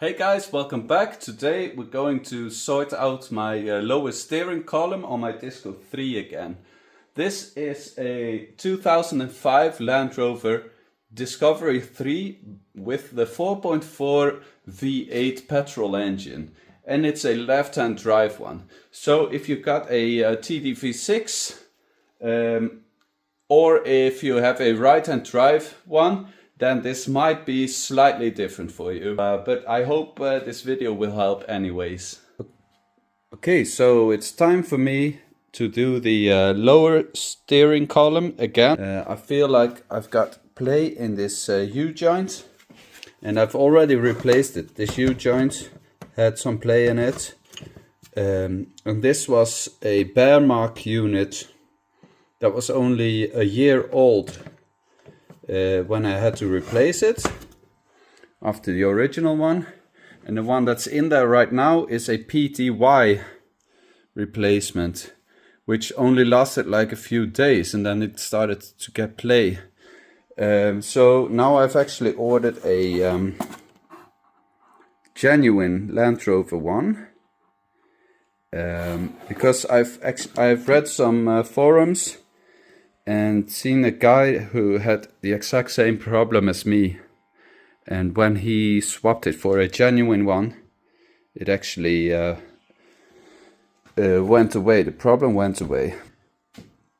Hey guys, welcome back. Today we're going to sort out my lower steering column on my Disco 3 again. This is a 2005 Land Rover Discovery 3 with the 4.4 V8 petrol engine, and it's a left-hand drive one. So if you've got a TDV6 or if you have a right-hand drive one, then this might be slightly different for you. But I hope this video will help anyways. Okay, so it's time for me to do the lower steering column again. I feel like I've got play in this U-joint, and I've already replaced it. This U-joint had some play in it. And this was a bear mark unit that was only a year old when I had to replace it after the original one. And the one that's in there right now is a PTY replacement, which only lasted like a few days and then it started to get play. So now I've actually ordered a genuine Land Rover one, because I've read some forums and seen a guy who had the exact same problem as me, and when he swapped it for a genuine one, it actually went away. The problem went away.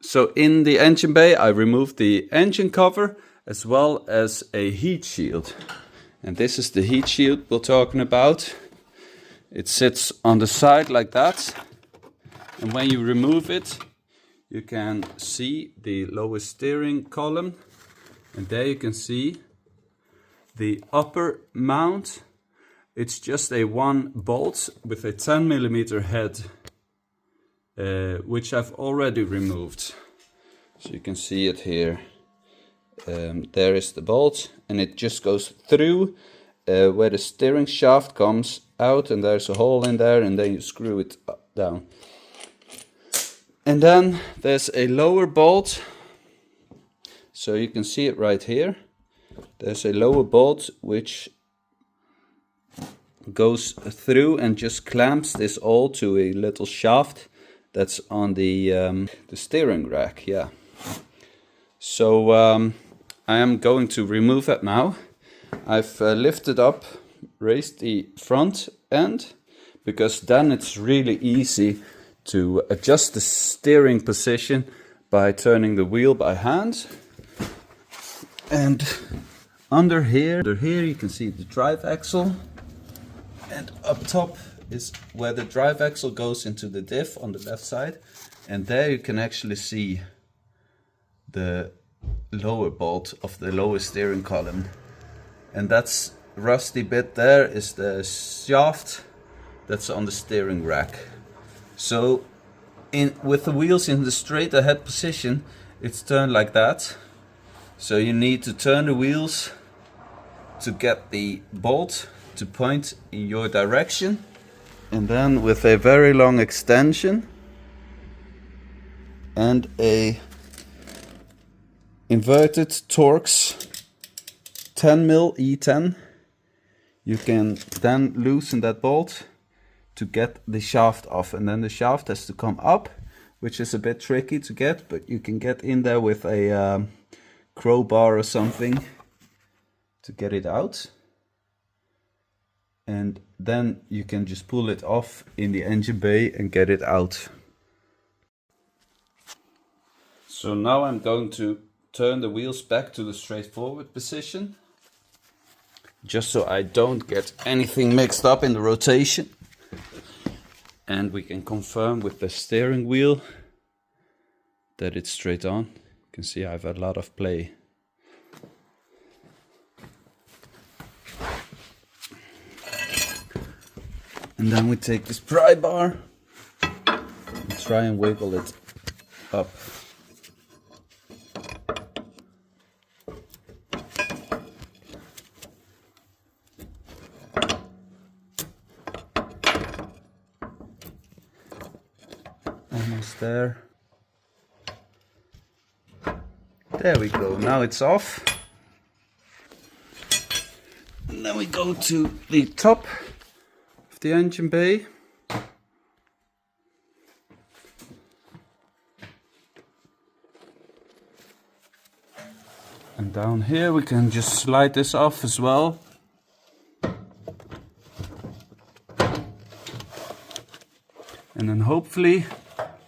So in the engine bay I removed the engine cover as well as a heat shield, and this is the heat shield we're talking about. It sits on the side like that, and when you remove it you can see the lower steering column, and there you can see the upper mount. It's just a one bolt with a 10mm head, which I've already removed. So you can see it here. There is the bolt, and it just goes through where the steering shaft comes out, and there's a hole in there, and then you screw it down. And then there's a lower bolt, so you can see it right here. There's a lower bolt which goes through and just clamps this all to a little shaft that's on the steering rack. Yeah. So I am going to remove that now. I've lifted up, raised the front end, because then it's really easy to adjust the steering position by turning the wheel by hand. And under here you can see the drive axle, and up top is where the drive axle goes into the diff on the left side, and there you can actually see the lower bolt of the lower steering column, and that's rusty bit there is the shaft that's on the steering rack. So with the wheels in the straight ahead position, it's turned like that. So you need to turn the wheels to get the bolt to point in your direction. And then with a very long extension and a inverted Torx 10mm E10, you can then loosen that bolt to get the shaft off, and then the shaft has to come up, which is a bit tricky to get, but you can get in there with a crowbar or something to get it out, and then you can just pull it off in the engine bay and get it out. So now I'm going to turn the wheels back to the straightforward position, just so I don't get anything mixed up in the rotation. And we can confirm with the steering wheel that it's straight on. You can see I have a lot of play. And then we take this pry bar and try and wiggle it up. Almost there. There we go. Now it's off. And then we go to the top of the engine bay. And down here we can just slide this off as well. And then hopefully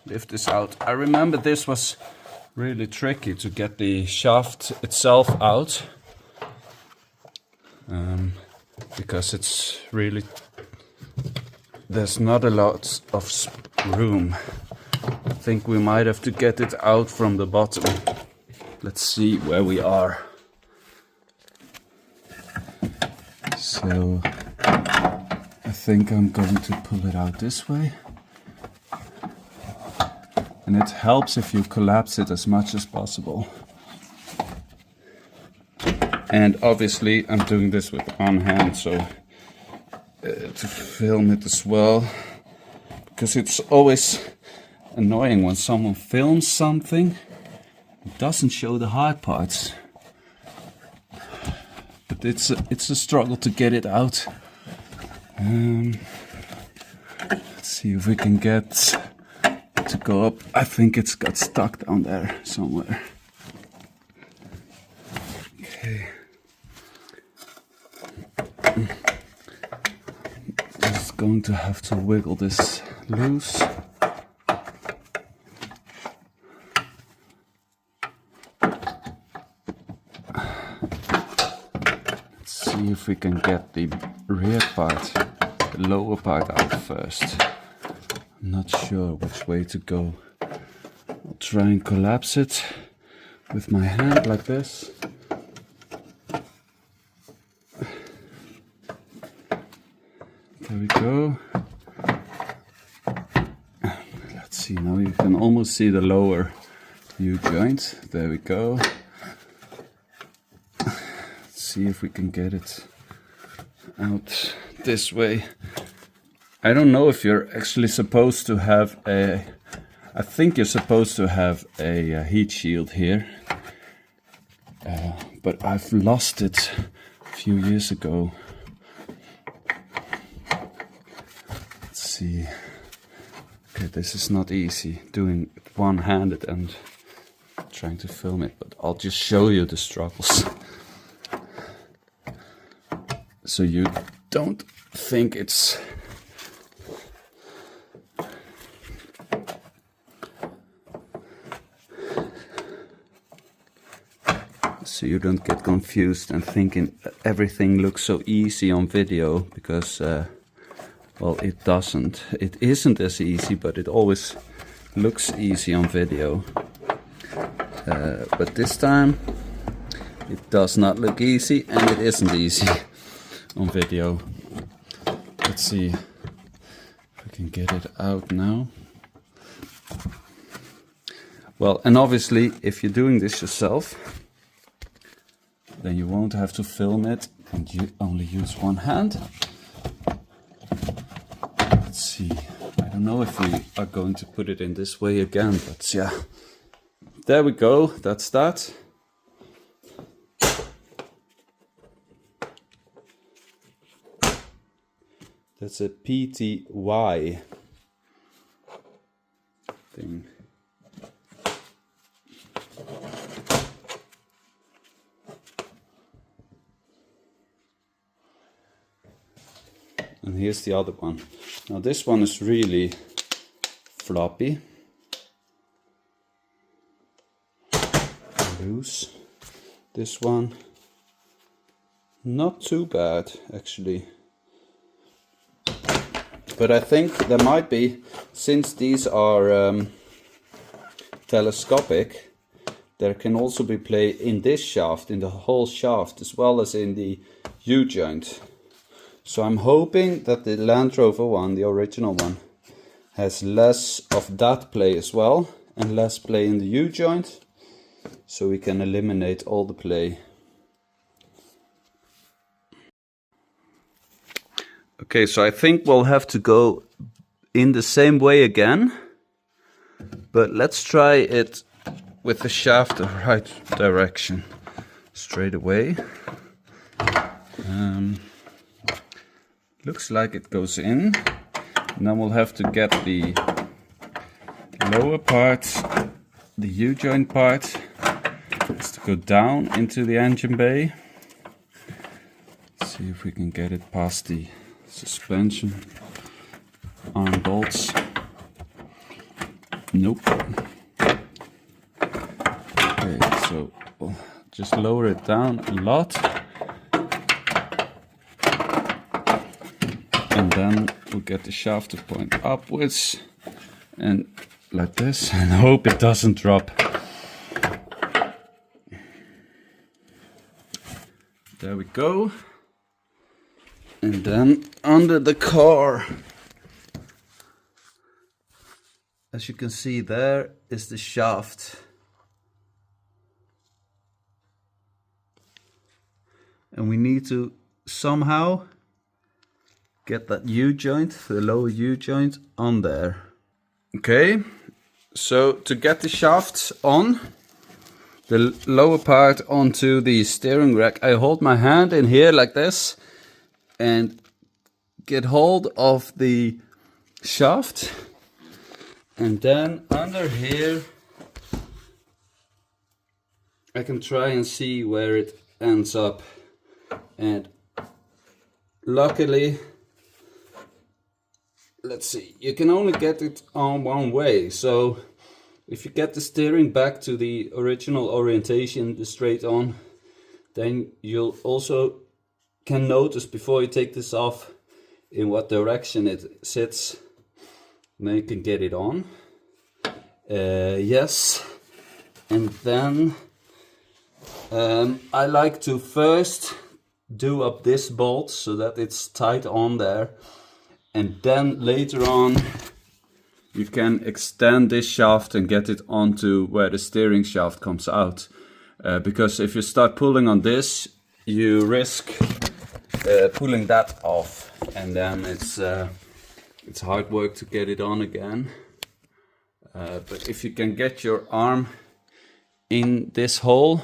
lift this out. I remember this was really tricky to get the shaft itself out. Because it's really, there's not a lot of room. I think we might have to get it out from the bottom. Let's see where we are. So I think I'm going to pull it out this way. And it helps if you collapse it as much as possible. And obviously I'm doing this with one hand, so to film it as well. Because it's always annoying when someone films something, it doesn't show the hard parts. But it's a struggle to get it out. Let's see if we can get to go up. I think it's got stuck down there somewhere. Okay. Just going to have to wiggle this loose. Let's see if we can get the rear part, the lower part out first. I'm not sure which way to go. I'll try and collapse it with my hand like this. There we go. Let's see, now you can almost see the lower U-joint. There we go. Let's see if we can get it out this way. I don't know if you're actually supposed to have a... I think you're supposed to have a heat shield here. But I've lost it a few years ago. Let's see. Okay, this is not easy, doing it one-handed and trying to film it, but I'll just show you the struggles. So you don't think it's... So you don't get confused and thinking everything looks so easy on video, because well, it doesn't. It isn't as easy, but it always looks easy on video. But this time it does not look easy, and it isn't easy on video. Let's see if I can get it out now. Well, and obviously if you're doing this yourself, then you won't have to film it and you only use one hand. Let's see. I don't know if we are going to put it in this way again, but yeah. There we go. That's that. That's a PTY thing. And here's the other one. Now this one is really floppy. Loose. This one, not too bad actually. But I think there might be, since these are telescopic, there can also be play in this shaft, in the whole shaft, as well as in the U-joint. So I'm hoping that the Land Rover one, the original one, has less of that play as well, and less play in the U-joint, so we can eliminate all the play. Okay, so I think we'll have to go in the same way again, but let's try it with the shaft the right direction. Straight away. Looks like it goes in. Now we'll have to get the lower part, the U-joint part, has to go down into the engine bay. Let's see if we can get it past the suspension arm bolts. Nope. Okay, so we'll just lower it down a lot. And then we'll get the shaft to point upwards and like this, and hope it doesn't drop. There we go. And then under the car, as you can see, there is the shaft. And we need to somehow get that U-joint, the lower U-joint, on there. Okay, so to get the shaft on, the lower part onto the steering rack, I hold my hand in here like this and get hold of the shaft, and then under here I can try and see where it ends up, and luckily, let's see, you can only get it on one way. So if you get the steering back to the original orientation, the straight on, then you'll also can notice before you take this off in what direction it sits. Then you can get it on. Yes. And then I like to first do up this bolt so that it's tight on there. And then later on, you can extend this shaft and get it onto where the steering shaft comes out. Because if you start pulling on this, you risk pulling that off, and then it's hard work to get it on again. But if you can get your arm in this hole,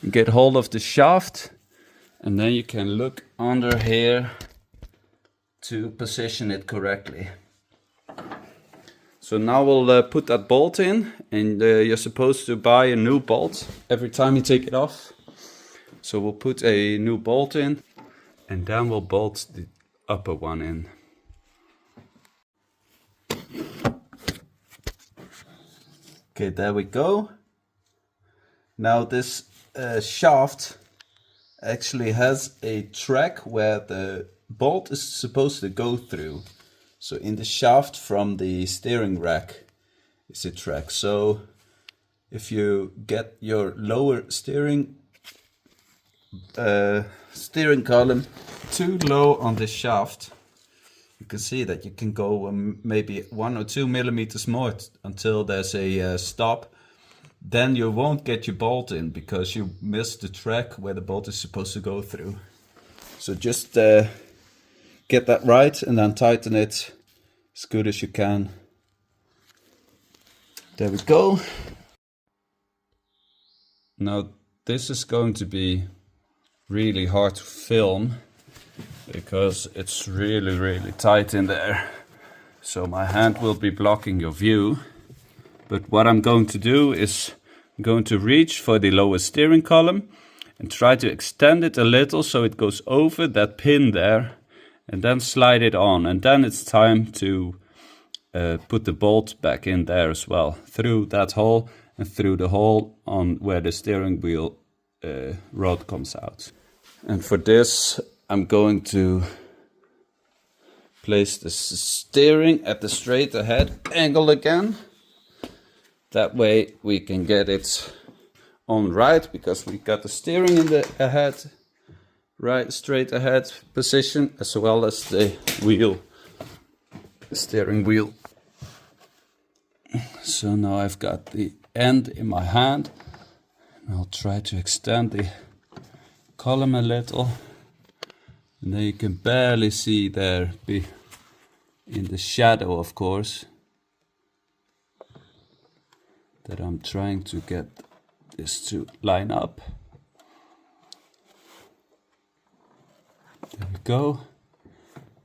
you get hold of the shaft, and then you can look under here to position it correctly. So now we'll put that bolt in, and you're supposed to buy a new bolt every time you take it off. So we'll put a new bolt in, and then we'll bolt the upper one in. Okay, there we go. Now this shaft actually has a track where the bolt is supposed to go through. So in the shaft from the steering rack is a track. So if you get your lower steering column too low on the shaft, you can see that you can go maybe 1 or 2 millimeters more until there's a stop. Then you won't get your bolt in because you missed the track where the bolt is supposed to go through. So just get that right and then tighten it as good as you can. There we go. Now this is going to be really hard to film because it's really tight in there. So my hand will be blocking your view. But what I'm going to do is I'm going to reach for the lower steering column and try to extend it a little so it goes over that pin there, and then slide it on. And then it's time to put the bolt back in there as well, through that hole and through the hole on where the steering wheel rod comes out. And for this, I'm going to place the steering at the straight ahead angle again. That way we can get it on right, because we got the steering in the ahead, right, straight ahead position, as well as the wheel, the steering wheel. So now I've got the end in my hand, and I'll try to extend the column a little, and then you can barely see there, be in the shadow of course, that I'm trying to get this to line up. go.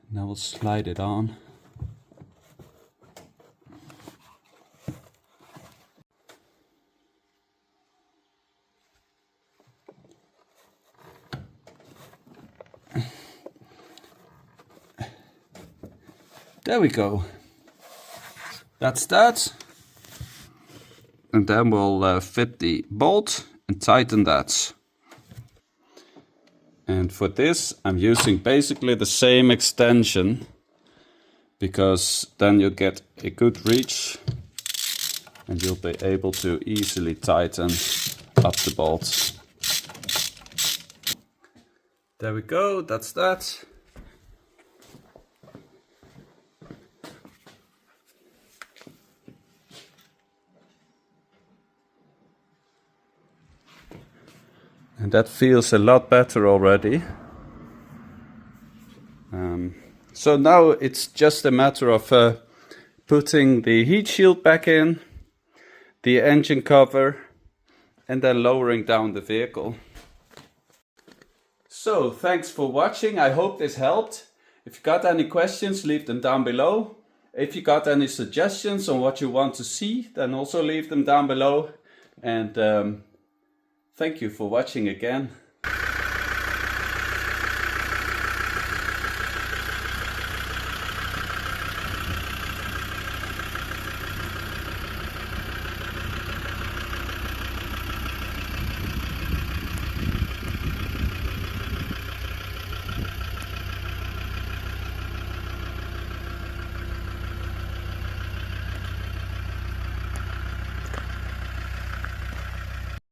Now we'll slide it on. There we go. That's that. And then we'll fit the bolt and tighten that. And for this, I'm using basically the same extension, because then you get a good reach and you'll be able to easily tighten up the bolt. There we go, that's that. And that feels a lot better already. So now it's just a matter of putting the heat shield back in, the engine cover, and then lowering down the vehicle. So thanks for watching. I hope this helped. If you got any questions, leave them down below. If you got any suggestions on what you want to see, then also leave them down below. And thank you for watching again.